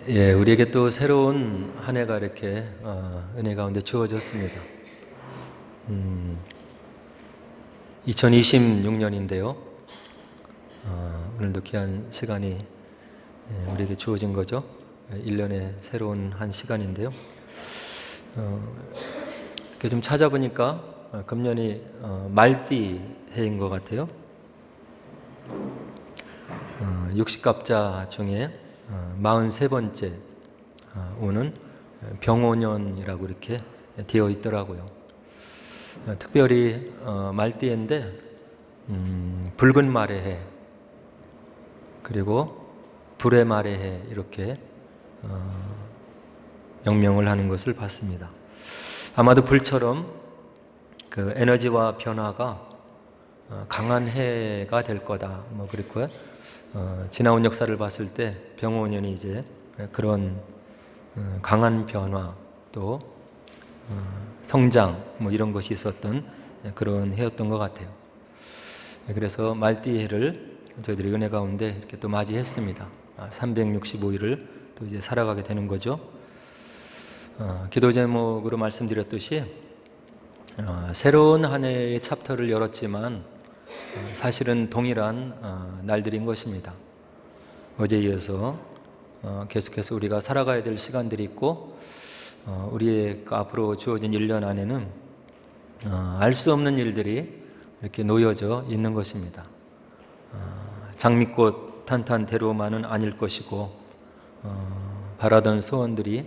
우리에게 또 새로운 한 해가 이렇게 은혜 가운데 주어졌습니다. 2026년인데요. 오늘도 귀한 시간이 우리에게 주어진 거죠. 1년의 새로운 한 시간인데요. 이렇게 좀 찾아보니까 금년이 말띠 해인 것 같아요. 60갑자 중에 43번째 오는 병오년이라고 이렇게 되어 있더라고요. 특별히 말띠인데 붉은 말의 해 그리고 불의 말의 해 이렇게 명명을 하는 것을 봤습니다. 아마도 불처럼 그 에너지와 변화가 강한 해가 될 거다. 그렇고요. 지나온 역사를 봤을 때 병오년이 이제 그런 강한 변화 또 성장 이런 것이 있었던 그런 해였던 것 같아요. 그래서 말띠해를 저희들이 은혜 가운데 이렇게 또 맞이했습니다. 365일을 또 이제 살아가게 되는 거죠. 기도 제목으로 말씀드렸듯이 새로운 한 해의 챕터를 열었지만 사실은 동일한 날들인 것입니다. 어제에 이어서 계속해서 우리가 살아가야 될 시간들이 있고 우리의 앞으로 주어진 1년 안에는 알 수 없는 일들이 이렇게 놓여져 있는 것입니다. 장미꽃 탄탄대로만은 아닐 것이고 바라던 소원들이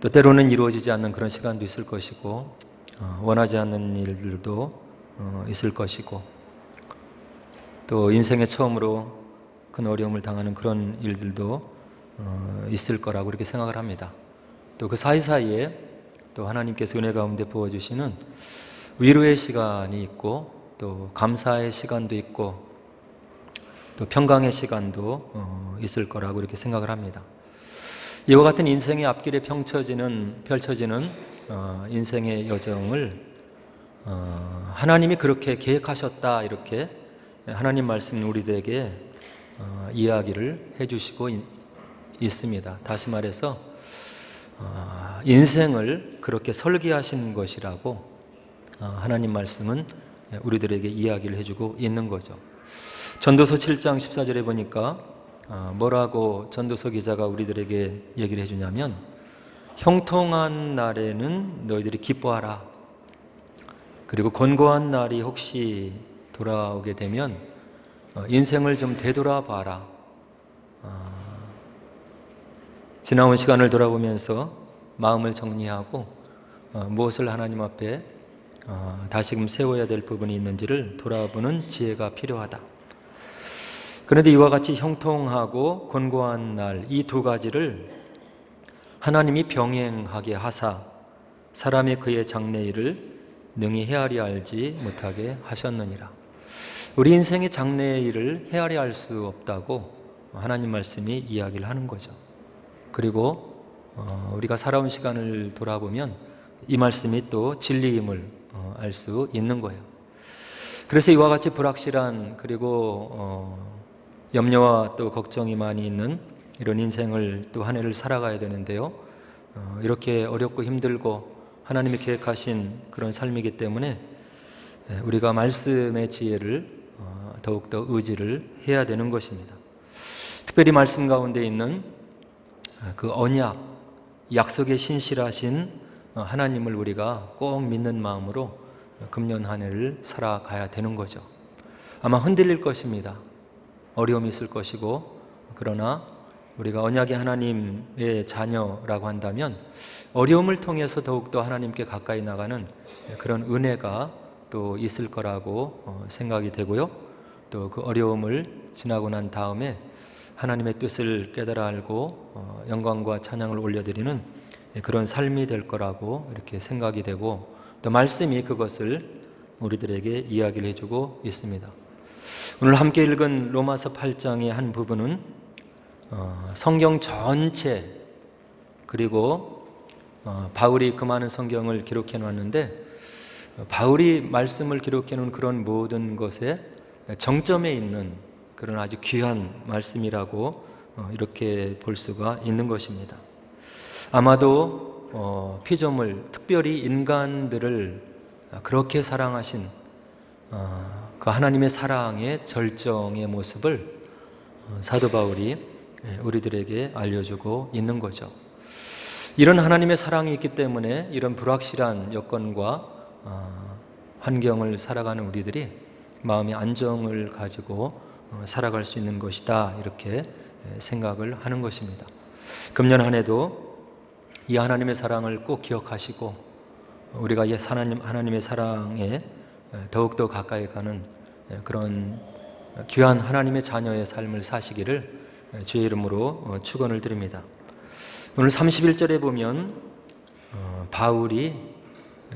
또 때로는 이루어지지 않는 그런 시간도 있을 것이고 원하지 않는 일들도 있을 것이고 또 인생의 처음으로 큰 어려움을 당하는 그런 일들도 있을 거라고 그렇게 생각을 합니다. 또 그 사이사이에 또 하나님께서 은혜 가운데 부어주시는 위로의 시간이 있고 또 감사의 시간도 있고 또 평강의 시간도 있을 거라고 이렇게 생각을 합니다. 이와 같은 인생의 앞길에 펼쳐지는 인생의 여정을 하나님이 그렇게 계획하셨다 이렇게 하나님 말씀 우리들에게 이야기를 해주시고 있습니다. 다시 말해서 인생을 그렇게 설계하신 것이라고 하나님 말씀은 우리들에게 이야기를 해주고 있는 거죠. 전도서 7장 14절에 보니까 뭐라고 전도서 기자가 우리들에게 얘기를 해주냐면 형통한 날에는 너희들이 기뻐하라. 그리고 곤고한 날이 혹시 돌아오게 되면 인생을 좀 되돌아봐라. 지나온 시간을 돌아보면서 마음을 정리하고 무엇을 하나님 앞에 다시금 세워야 될 부분이 있는지를 돌아보는 지혜가 필요하다. 그런데 이와 같이 형통하고 곤고한 날 이 두 가지를 하나님이 병행하게 하사 사람이 그의 장래일을 능히 헤아려 알지 못하게 하셨느니라. 우리 인생의 장래의 일을 헤아려 알 수 없다고 하나님 말씀이 이야기를 하는 거죠. 그리고 우리가 살아온 시간을 돌아보면 이 말씀이 또 진리임을 알 수 있는 거예요. 그래서 이와 같이 불확실한 그리고 염려와 또 걱정이 많이 있는 이런 인생을 또 한 해를 살아가야 되는데요. 이렇게 어렵고 힘들고 하나님이 계획하신 그런 삶이기 때문에 우리가 말씀의 지혜를 더욱더 의지를 해야 되는 것입니다. 특별히 말씀 가운데 있는 그 언약, 약속에 신실하신 하나님을 우리가 꼭 믿는 마음으로 금년 한 해를 살아가야 되는 거죠. 아마 흔들릴 것입니다. 어려움이 있을 것이고 그러나 우리가 언약의 하나님의 자녀라고 한다면 어려움을 통해서 더욱더 하나님께 가까이 나가는 그런 은혜가 또 있을 거라고 생각이 되고요. 또 그 어려움을 지나고 난 다음에 하나님의 뜻을 깨달아 알고 영광과 찬양을 올려드리는 그런 삶이 될 거라고 이렇게 생각이 되고 또 말씀이 그것을 우리들에게 이야기를 해주고 있습니다. 오늘 함께 읽은 로마서 8장의 한 부분은 성경 전체 그리고 바울이 그 많은 성경을 기록해 놨는데 바울이 말씀을 기록해 놓은 그런 모든 것에 정점에 있는 그런 아주 귀한 말씀이라고 이렇게 볼 수가 있는 것입니다. 아마도 피조물, 특별히 인간들을 그렇게 사랑하신 그 하나님의 사랑의 절정의 모습을 사도 바울이 우리들에게 알려주고 있는 거죠. 이런 하나님의 사랑이 있기 때문에 이런 불확실한 여건과 환경을 살아가는 우리들이 마음의 안정을 가지고 살아갈 수 있는 것이다, 이렇게 생각을 하는 것입니다. 금년 한 해도 이 하나님의 사랑을 꼭 기억하시고 우리가 이 하나님의 사랑에 더욱더 가까이 가는 그런 귀한 하나님의 자녀의 삶을 사시기를 주의 이름으로 축원을 드립니다. 오늘 31절에 보면 바울이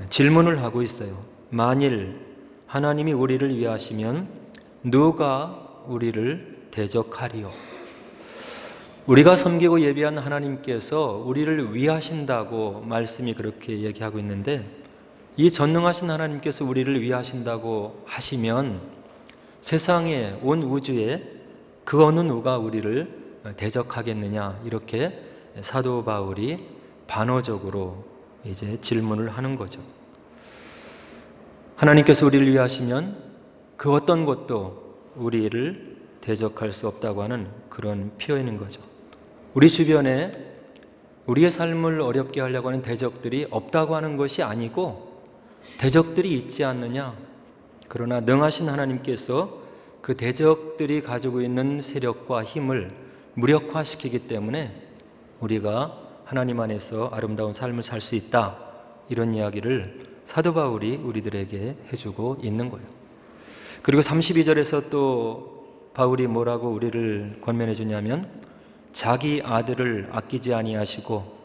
질문을 하고 있어요. 만일 하나님이 우리를 위하시면 누가 우리를 대적하리요? 우리가 섬기고 예배한 하나님께서 우리를 위하신다고 말씀이 그렇게 얘기하고 있는데, 이 전능하신 하나님께서 우리를 위하신다고 하시면 세상에, 온 우주에 그 어느 누가 우리를 대적하겠느냐, 이렇게 사도 바울이 반어적으로 이제 질문을 하는 거죠. 하나님께서 우리를 위하시면 그 어떤 것도 우리를 대적할 수 없다고 하는 그런 표현인 거죠. 우리 주변에 우리의 삶을 어렵게 하려고 하는 대적들이 없다고 하는 것이 아니고 대적들이 있지 않느냐. 그러나 능하신 하나님께서 그 대적들이 가지고 있는 세력과 힘을 무력화시키기 때문에 우리가 하나님 안에서 아름다운 삶을 살 수 있다, 이런 이야기를 사도 바울이 우리들에게 해주고 있는 거예요. 그리고 32절에서 또 바울이 뭐라고 우리를 권면해 주냐면, 자기 아들을 아끼지 아니하시고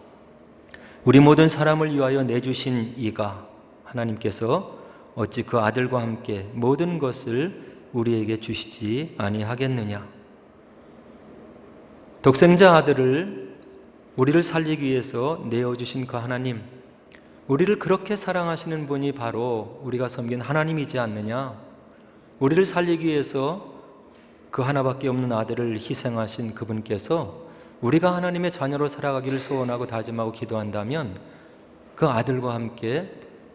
우리 모든 사람을 위하여 내주신 이가, 하나님께서 어찌 그 아들과 함께 모든 것을 우리에게 주시지 아니하겠느냐. 독생자 아들을 우리를 살리기 위해서 내어주신 그 하나님, 우리를 그렇게 사랑하시는 분이 바로 우리가 섬긴 하나님이지 않느냐. 우리를 살리기 위해서 그 하나밖에 없는 아들을 희생하신 그분께서 우리가 하나님의 자녀로 살아가기를 소원하고 다짐하고 기도한다면 그 아들과 함께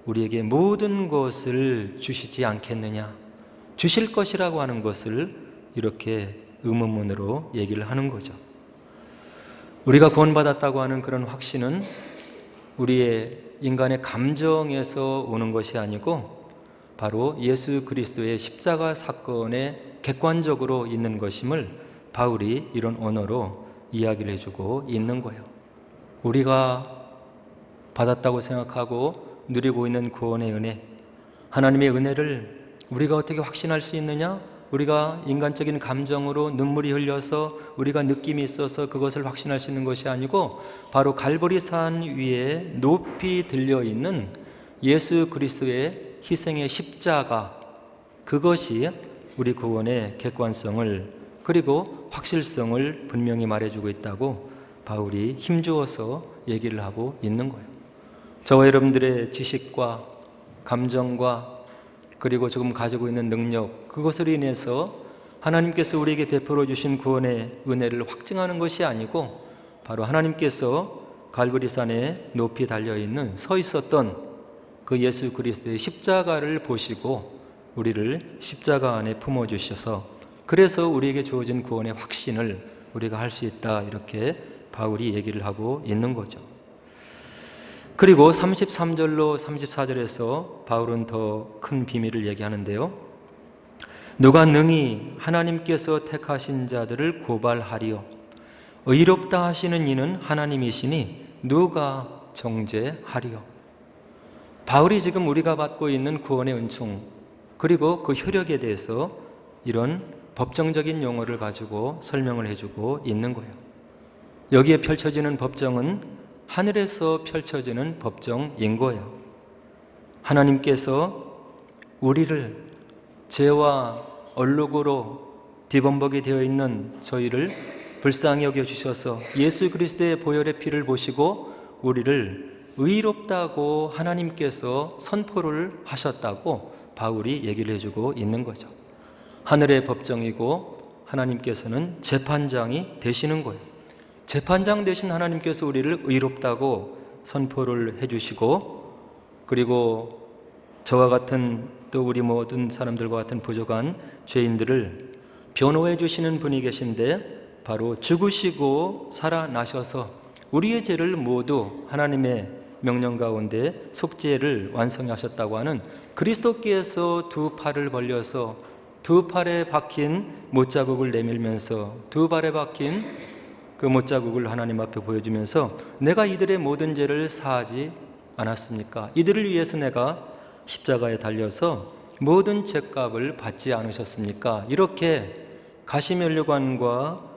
우리에게 모든 것을 주시지 않겠느냐. 주실 것이라고 하는 것을 이렇게 의문문으로 얘기를 하는 거죠. 우리가 구원받았다고 하는 그런 확신은 우리의 인간의 감정에서 오는 것이 아니고 바로 예수 그리스도의 십자가 사건에 객관적으로 있는 것임을 바울이 이런 언어로 이야기를 해주고 있는 거예요. 우리가 받았다고 생각하고 누리고 있는 구원의 은혜, 하나님의 은혜를 우리가 어떻게 확신할 수 있느냐? 우리가 인간적인 감정으로 눈물이 흘려서 우리가 느낌이 있어서 그것을 확신할 수 있는 것이 아니고 바로 갈보리산 위에 높이 들려있는 예수 그리스도의 희생의 십자가, 그것이 우리 구원의 객관성을 그리고 확실성을 분명히 말해주고 있다고 바울이 힘주어서 얘기를 하고 있는 거예요. 저와 여러분들의 지식과 감정과 그리고 지금 가지고 있는 능력, 그것으로 인해서 하나님께서 우리에게 베풀어 주신 구원의 은혜를 확증하는 것이 아니고 바로 하나님께서 갈보리산에 높이 달려있는 서 있었던 그 예수 그리스도의 십자가를 보시고 우리를 십자가 안에 품어주셔서 그래서 우리에게 주어진 구원의 확신을 우리가 할 수 있다, 이렇게 바울이 얘기를 하고 있는 거죠. 그리고 33절로 34절에서 바울은 더 큰 비밀을 얘기하는데요. 누가 능히 하나님께서 택하신 자들을 고발하리요? 의롭다 하시는 이는 하나님이시니 누가 정죄하리요? 바울이 지금 우리가 받고 있는 구원의 은총 그리고 그 효력에 대해서 이런 법정적인 용어를 가지고 설명을 해주고 있는 거예요. 여기에 펼쳐지는 법정은 하늘에서 펼쳐지는 법정인 거예요. 하나님께서 우리를 죄와 얼룩으로 뒤범벅이 되어 있는 저희를 불쌍히 여겨주셔서 예수 그리스도의 보혈의 피를 보시고 우리를 의롭다고 하나님께서 선포를 하셨다고 바울이 얘기를 해주고 있는 거죠. 하늘의 법정이고 하나님께서는 재판장이 되시는 거예요. 재판장 되신 하나님께서 우리를 의롭다고 선포를 해주시고, 그리고 저와 같은 또 우리 모든 사람들과 같은 부족한 죄인들을 변호해 주시는 분이 계신데, 바로 죽으시고 살아나셔서 우리의 죄를 모두 하나님의 명령 가운데 속죄를 완성하셨다고 하는 그리스도께서 두 팔을 벌려서 두 팔에 박힌 못자국을 내밀면서 두 발에 박힌 그 못자국을 하나님 앞에 보여주면서 내가 이들의 모든 죄를 사하지 않았습니까? 이들을 위해서 내가 십자가에 달려서 모든 죄값을 받지 않으셨습니까? 이렇게 가시면류관과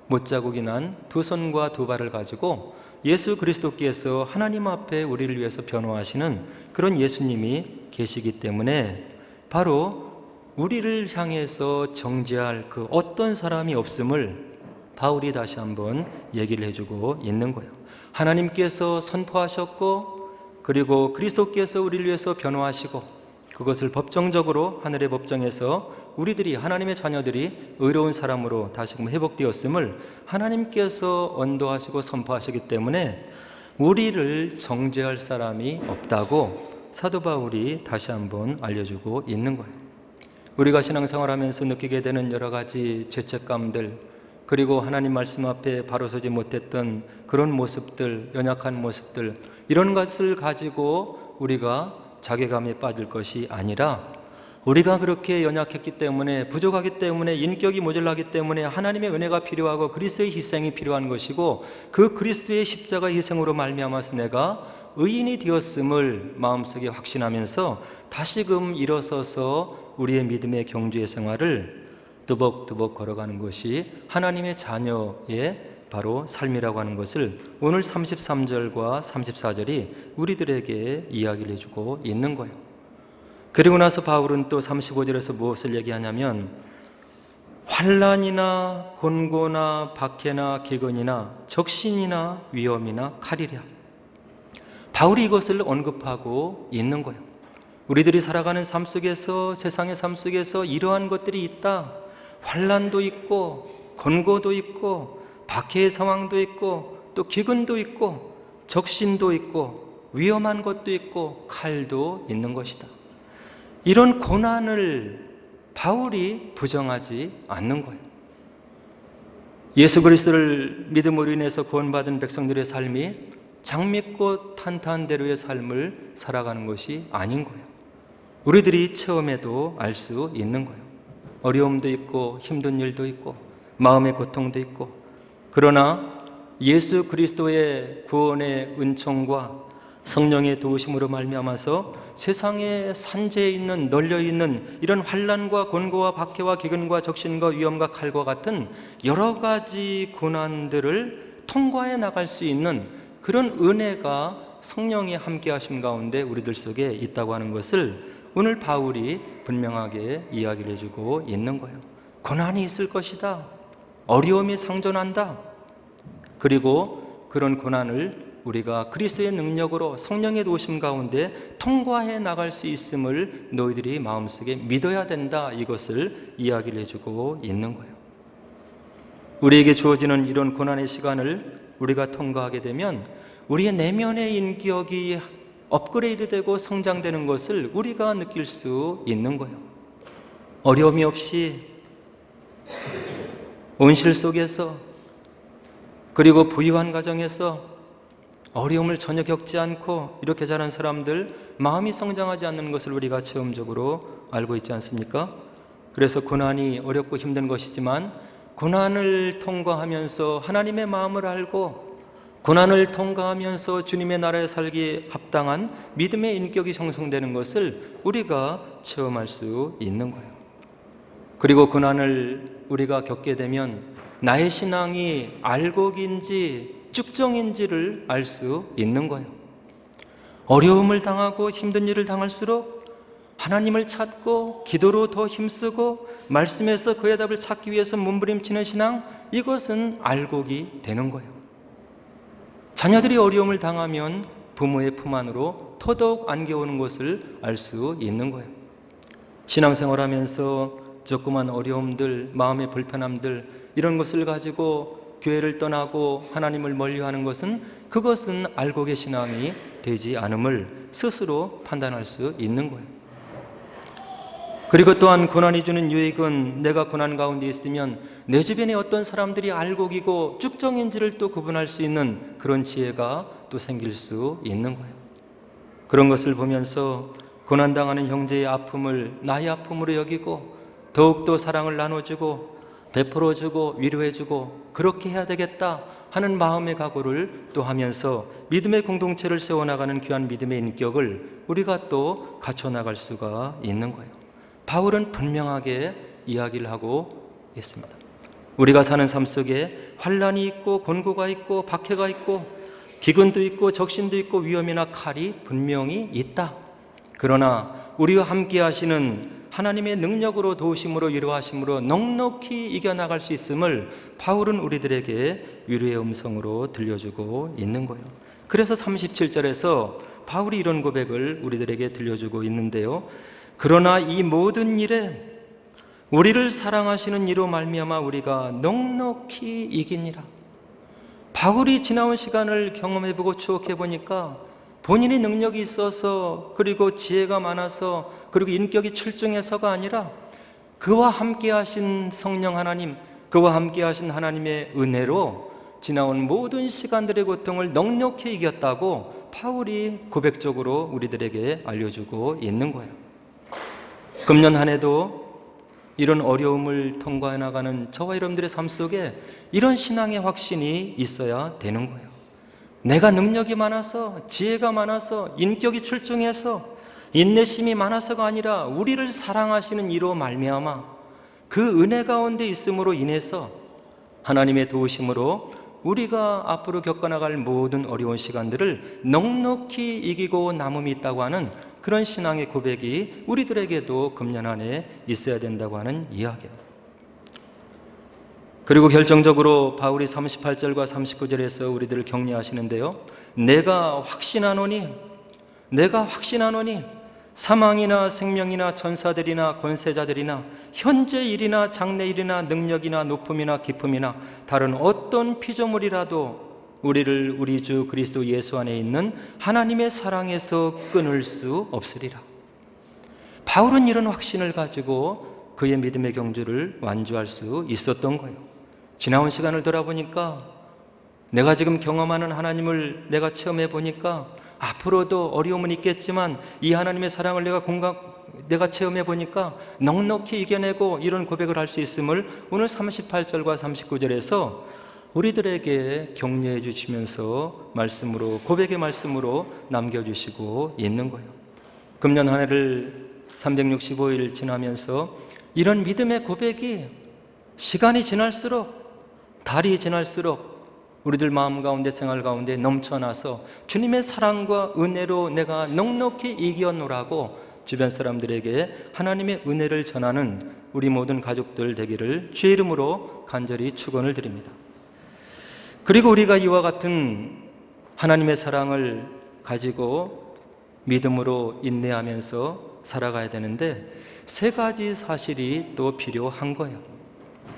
못자국이 난 두 손과 두 발을 가지고 예수 그리스도께서 하나님 앞에 우리를 위해서 변호하시는 그런 예수님이 계시기 때문에 바로 우리를 향해서 정죄할 그 어떤 사람이 없음을 바울이 다시 한번 얘기를 해주고 있는 거예요. 하나님께서 선포하셨고, 그리고 그리스도께서 우리를 위해서 변호하시고, 그것을 법정적으로 하늘의 법정에서 우리들이, 하나님의 자녀들이 의로운 사람으로 다시금 회복되었음을 하나님께서 언도하시고 선포하시기 때문에 우리를 정죄할 사람이 없다고 사도 바울이 다시 한번 알려주고 있는 거예요. 우리가 신앙생활하면서 느끼게 되는 여러 가지 죄책감들, 그리고 하나님 말씀 앞에 바로 서지 못했던 그런 모습들, 연약한 모습들, 이런 것을 가지고 우리가 자괴감에 빠질 것이 아니라, 우리가 그렇게 연약했기 때문에, 부족하기 때문에, 인격이 모자라기 때문에 하나님의 은혜가 필요하고 그리스도의 희생이 필요한 것이고, 그 그리스도의 십자가 희생으로 말미암아서 내가 의인이 되었음을 마음속에 확신하면서 다시금 일어서서 우리의 믿음의 경주의 생활을 뚜벅뚜벅 걸어가는 것이 하나님의 자녀의 바로 삶이라고 하는 것을 오늘 33절과 34절이 우리들에게 이야기를 해주고 있는 거예요. 그리고 나서 바울은 또 35절에서 무엇을 얘기하냐면, 환난이나 곤고나 박해나 기근이나 적신이나 위험이나 칼이랴. 바울이 이것을 언급하고 있는 거예요. 우리들이 살아가는 삶 속에서, 세상의 삶 속에서 이러한 것들이 있다. 환난도 있고, 곤고도 있고, 박해의 상황도 있고, 또 기근도 있고, 적신도 있고, 위험한 것도 있고, 칼도 있는 것이다. 이런 고난을 바울이 부정하지 않는 거예요. 예수 그리스도를 믿음으로 인해서 구원받은 백성들의 삶이 장미꽃 탄탄대로의 삶을 살아가는 것이 아닌 거예요. 우리들이 체험해도 알 수 있는 거예요. 어려움도 있고, 힘든 일도 있고, 마음의 고통도 있고, 그러나 예수 그리스도의 구원의 은총과 성령의 도우심으로 말미암아서 세상에 산재해 있는, 널려 있는 이런 환난과 곤고와 박해와 기근과 적신과 위험과 칼과 같은 여러 가지 고난들을 통과해 나갈 수 있는 그런 은혜가 성령의 함께 하심 가운데 우리들 속에 있다고 하는 것을 오늘 바울이 분명하게 이야기를 해주고 있는 거예요. 고난이 있을 것이다. 어려움이 상존한다. 그리고 그런 고난을 우리가 그리스도의 능력으로 성령의 도우심 가운데 통과해 나갈 수 있음을 너희들이 마음속에 믿어야 된다. 이것을 이야기를 해주고 있는 거예요. 우리에게 주어지는 이런 고난의 시간을 우리가 통과하게 되면 우리의 내면의 인격이 업그레이드되고 성장되는 것을 우리가 느낄 수 있는 거예요. 어려움이 없이 온실 속에서, 그리고 부유한 가정에서 어려움을 전혀 겪지 않고 이렇게 자란 사람들, 마음이 성장하지 않는 것을 우리가 체험적으로 알고 있지 않습니까? 그래서 고난이 어렵고 힘든 것이지만 고난을 통과하면서 하나님의 마음을 알고, 고난을 통과하면서 주님의 나라에 살기에 합당한 믿음의 인격이 형성되는 것을 우리가 체험할 수 있는 거예요. 그리고 고난을 우리가 겪게 되면 나의 신앙이 알곡인지 쭉정인지를 알 수 있는 거예요. 어려움을 당하고 힘든 일을 당할수록 하나님을 찾고 기도로 더 힘쓰고 말씀에서 그의 답을 찾기 위해서 몸부림치는 신앙, 이것은 알곡이 되는 거예요. 자녀들이 어려움을 당하면 부모의 품 안으로 더더욱 안겨오는 것을 알 수 있는 거예요. 신앙생활하면서 조그만 어려움들, 마음의 불편함들 이런 것을 가지고 교회를 떠나고 하나님을 멀리하는 것은 그것은 알곡의 신앙이 되지 않음을 스스로 판단할 수 있는 거예요. 그리고 또한 고난이 주는 유익은 내가 고난 가운데 있으면 내 주변에 어떤 사람들이 알곡이고 쭉정인지를 또 구분할 수 있는 그런 지혜가 또 생길 수 있는 거예요. 그런 것을 보면서 고난당하는 형제의 아픔을 나의 아픔으로 여기고 더욱더 사랑을 나눠주고 베풀어주고 위로해주고 그렇게 해야 되겠다 하는 마음의 각오를 또 하면서 믿음의 공동체를 세워나가는 귀한 믿음의 인격을 우리가 또 갖춰나갈 수가 있는 거예요. 바울은 분명하게 이야기를 하고 있습니다. 우리가 사는 삶 속에 환난이 있고 곤고가 있고 박해가 있고 기근도 있고 적신도 있고 위험이나 칼이 분명히 있다. 그러나 우리와 함께 하시는 하나님의 능력으로 도우심으로 위로하심으로 넉넉히 이겨나갈 수 있음을 바울은 우리들에게 위로의 음성으로 들려주고 있는 거예요. 그래서 37절에서 바울이 이런 고백을 우리들에게 들려주고 있는데요. 그러나 이 모든 일에 우리를 사랑하시는 이로 말미암아 우리가 넉넉히 이기니라. 바울이 지나온 시간을 경험해보고 추억해보니까 본인의 능력이 있어서 그리고 지혜가 많아서 그리고 인격이 출중해서가 아니라 그와 함께 하신 성령 하나님, 그와 함께 하신 하나님의 은혜로 지나온 모든 시간들의 고통을 넉넉히 이겼다고 바울이 고백적으로 우리들에게 알려주고 있는 거예요. 금년 한 해도 이런 어려움을 통과해 나가는 저와 여러분들의 삶 속에 이런 신앙의 확신이 있어야 되는 거예요. 내가 능력이 많아서 지혜가 많아서 인격이 출중해서 인내심이 많아서가 아니라 우리를 사랑하시는 이로 말미암아 그 은혜 가운데 있음으로 인해서 하나님의 도우심으로 우리가 앞으로 겪어나갈 모든 어려운 시간들을 넉넉히 이기고 남음이 있다고 하는 그런 신앙의 고백이 우리들에게도 금년 안에 있어야 된다고 하는 이야기예요. 그리고 결정적으로 바울이 38절과 39절에서 우리들을 격려하시는데요. 내가 확신하노니 사망이나 생명이나 천사들이나 권세자들이나 현재 일이나 장래 일이나 능력이나 높음이나 깊음이나 다른 어떤 피조물이라도 우리를 우리 주 그리스도 예수 안에 있는 하나님의 사랑에서 끊을 수 없으리라. 바울은 이런 확신을 가지고 그의 믿음의 경주를 완주할 수 있었던 거예요. 지나온 시간을 돌아보니까 내가 지금 경험하는 하나님을 내가 체험해 보니까 앞으로도 어려움은 있겠지만 이 하나님의 사랑을 내가 체험해 보니까 넉넉히 이겨내고 이런 고백을 할 수 있음을 오늘 38절과 39절에서 우리들에게 격려해 주시면서 말씀으로 고백의 말씀으로 남겨주시고 있는 거예요. 금년 한 해를 365일 지나면서 이런 믿음의 고백이 시간이 지날수록 달이 지날수록 우리들 마음 가운데 생활 가운데 넘쳐나서 주님의 사랑과 은혜로 내가 넉넉히 이겨노라고 주변 사람들에게 하나님의 은혜를 전하는 우리 모든 가족들 되기를 주의 이름으로 간절히 축원을 드립니다. 그리고 우리가 이와 같은 하나님의 사랑을 가지고 믿음으로 인내하면서 살아가야 되는데 세 가지 사실이 또 필요한 거예요.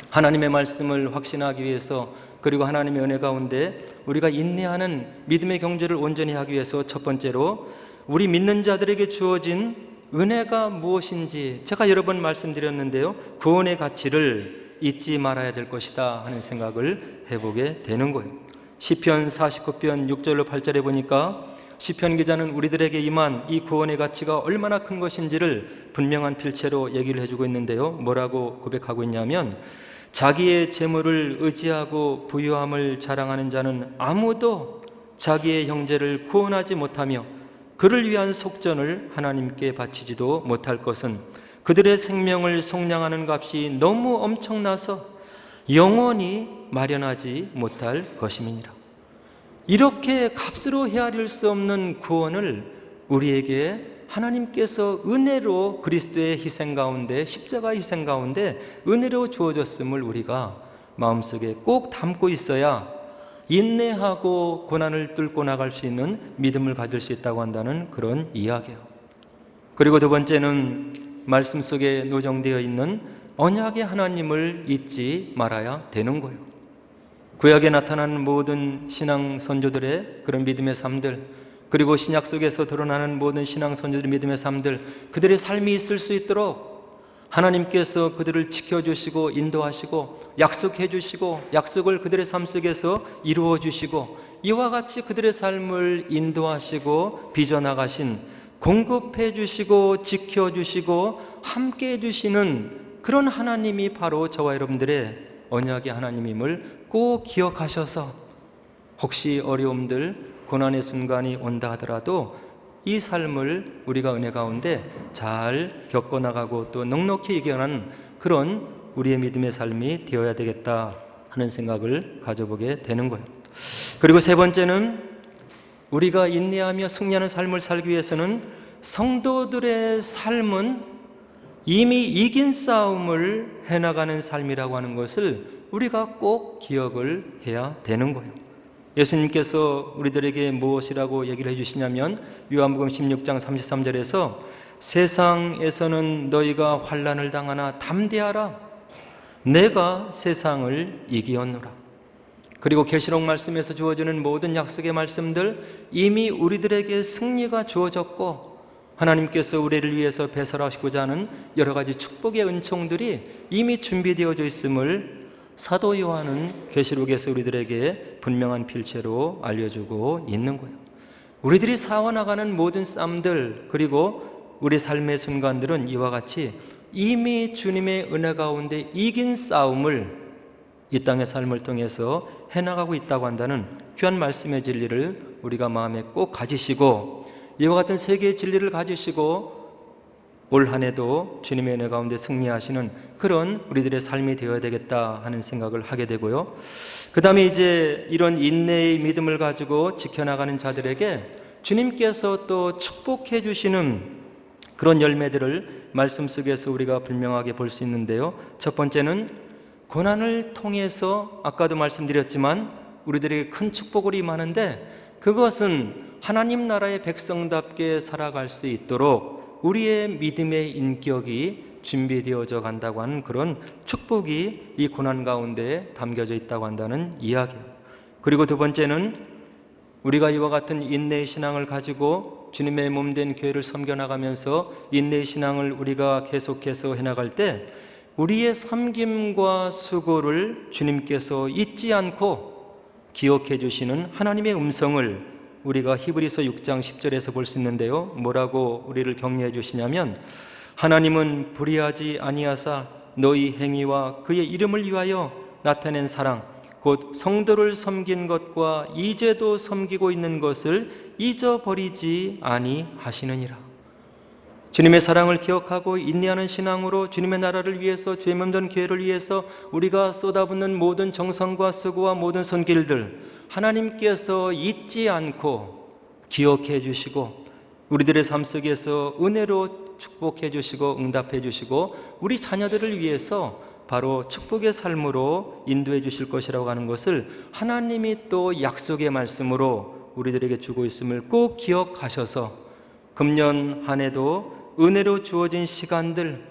하나님의 말씀을 확신하기 위해서 그리고 하나님의 은혜 가운데 우리가 인내하는 믿음의 경주를 온전히 하기 위해서 첫 번째로 우리 믿는 자들에게 주어진 은혜가 무엇인지 제가 여러 번 말씀드렸는데요. 구원의 가치를 잊지 말아야 될 것이다 하는 생각을 해보게 되는 거예요. 시편 49편 6절로 8절에 보니까 시편 기자는 우리들에게 임한 이 구원의 가치가 얼마나 큰 것인지를 분명한 필체로 얘기를 해주고 있는데요. 뭐라고 고백하고 있냐면 자기의 재물을 의지하고 부유함을 자랑하는 자는 아무도 자기의 형제를 구원하지 못하며 그를 위한 속전을 하나님께 바치지도 못할 것은 그들의 생명을 속량하는 값이 너무 엄청나서 영원히 마련하지 못할 것임이니라. 이렇게 값으로 헤아릴 수 없는 구원을 우리에게 하나님께서 은혜로 그리스도의 희생 가운데 십자가 희생 가운데 은혜로 주어졌음을 우리가 마음속에 꼭 담고 있어야 인내하고 고난을 뚫고 나갈 수 있는 믿음을 가질 수 있다고 한다는 그런 이야기예요. 그리고 두 번째는 말씀 속에 노정되어 있는 언약의 하나님을 잊지 말아야 되는 거예요. 구약에 나타나는 모든 신앙 선조들의 그런 믿음의 삶들, 그리고 신약 속에서 드러나는 모든 신앙 선조들의 믿음의 삶들, 그들의 삶이 있을 수 있도록 하나님께서 그들을 지켜주시고 인도하시고 약속해 주시고 약속을 그들의 삶 속에서 이루어 주시고 이와 같이 그들의 삶을 인도하시고 빚어나가신, 공급해 주시고 지켜주시고 함께 해주시는 그런 하나님이 바로 저와 여러분들의 언약의 하나님임을 꼭 기억하셔서 혹시 어려움들, 고난의 순간이 온다 하더라도 이 삶을 우리가 은혜 가운데 잘 겪어나가고 또 넉넉히 이겨나는 그런 우리의 믿음의 삶이 되어야 되겠다 하는 생각을 가져보게 되는 거예요. 그리고 세 번째는 우리가 인내하며 승리하는 삶을 살기 위해서는 성도들의 삶은 이미 이긴 싸움을 해나가는 삶이라고 하는 것을 우리가 꼭 기억을 해야 되는 거예요. 예수님께서 우리들에게 무엇이라고 얘기를 해주시냐면 요한복음 16장 33절에서 세상에서는 너희가 환난을 당하나 담대하라 내가 세상을 이기었노라. 그리고 계시록 말씀에서 주어지는 모든 약속의 말씀들 이미 우리들에게 승리가 주어졌고 하나님께서 우리를 위해서 배설하시고자 하는 여러 가지 축복의 은총들이 이미 준비되어져 있음을 사도 요한은 계시록에서 우리들에게 분명한 필체로 알려주고 있는 거예요. 우리들이 살아나가는 모든 싸움들 그리고 우리 삶의 순간들은 이와 같이 이미 주님의 은혜 가운데 이긴 싸움을 이 땅의 삶을 통해서 해나가고 있다고 한다는 귀한 말씀의 진리를 우리가 마음에 꼭 가지시고 이와 같은 세 개의 진리를 가지시고 올 한 해도 주님의 은혜 가운데 승리하시는 그런 우리들의 삶이 되어야 되겠다 하는 생각을 하게 되고요. 그 다음에 이제 이런 인내의 믿음을 가지고 지켜나가는 자들에게 주님께서 또 축복해 주시는 그런 열매들을 말씀 속에서 우리가 분명하게 볼 수 있는데요. 첫 번째는 고난을 통해서 아까도 말씀드렸지만 우리들에게 큰 축복을 임하는데 그것은 하나님 나라의 백성답게 살아갈 수 있도록 우리의 믿음의 인격이 준비되어져 간다고 하는 그런 축복이 이 고난 가운데 담겨져 있다고 한다는 이야기예요. 그리고 두 번째는 우리가 이와 같은 인내의 신앙을 가지고 주님의 몸된 교회를 섬겨나가면서 인내의 신앙을 우리가 계속해서 해나갈 때 우리의 섬김과 수고를 주님께서 잊지 않고 기억해 주시는 하나님의 음성을 우리가 히브리서 6장 10절에서 볼 수 있는데요. 뭐라고 우리를 격려해 주시냐면 하나님은 불의하지 아니하사 너희 행위와 그의 이름을 위하여 나타낸 사랑 곧 성도를 섬긴 것과 이제도 섬기고 있는 것을 잊어버리지 아니하시느니라. 주님의 사랑을 기억하고 인내하는 신앙으로 주님의 나라를 위해서 죄 없는 교회를 위해서 우리가 쏟아붓는 모든 정성과 수고와 모든 손길들 하나님께서 잊지 않고 기억해 주시고 우리들의 삶 속에서 은혜로 축복해 주시고 응답해 주시고 우리 자녀들을 위해서 바로 축복의 삶으로 인도해 주실 것이라고 하는 것을 하나님이 또 약속의 말씀으로 우리들에게 주고 있음을 꼭 기억하셔서 금년 한 해도 은혜로 주어진 시간들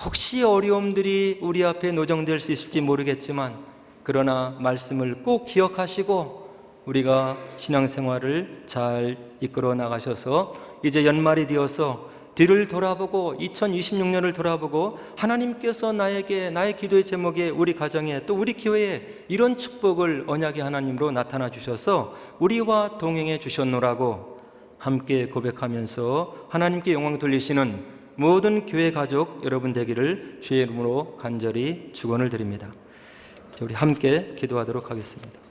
혹시 어려움들이 우리 앞에 노정될 수 있을지 모르겠지만 그러나 말씀을 꼭 기억하시고 우리가 신앙생활을 잘 이끌어 나가셔서 이제 연말이 되어서 뒤를 돌아보고 2026년을 돌아보고 하나님께서 나에게 나의 기도의 제목에 우리 가정에 또 우리 교회에 이런 축복을 언약의 하나님으로 나타나 주셔서 우리와 동행해 주셨노라고 함께 고백하면서 하나님께 영광 돌리시는 모든 교회 가족 여러분 되기를 주의 이름으로 간절히 축원을 드립니다. 우리 함께 기도하도록 하겠습니다.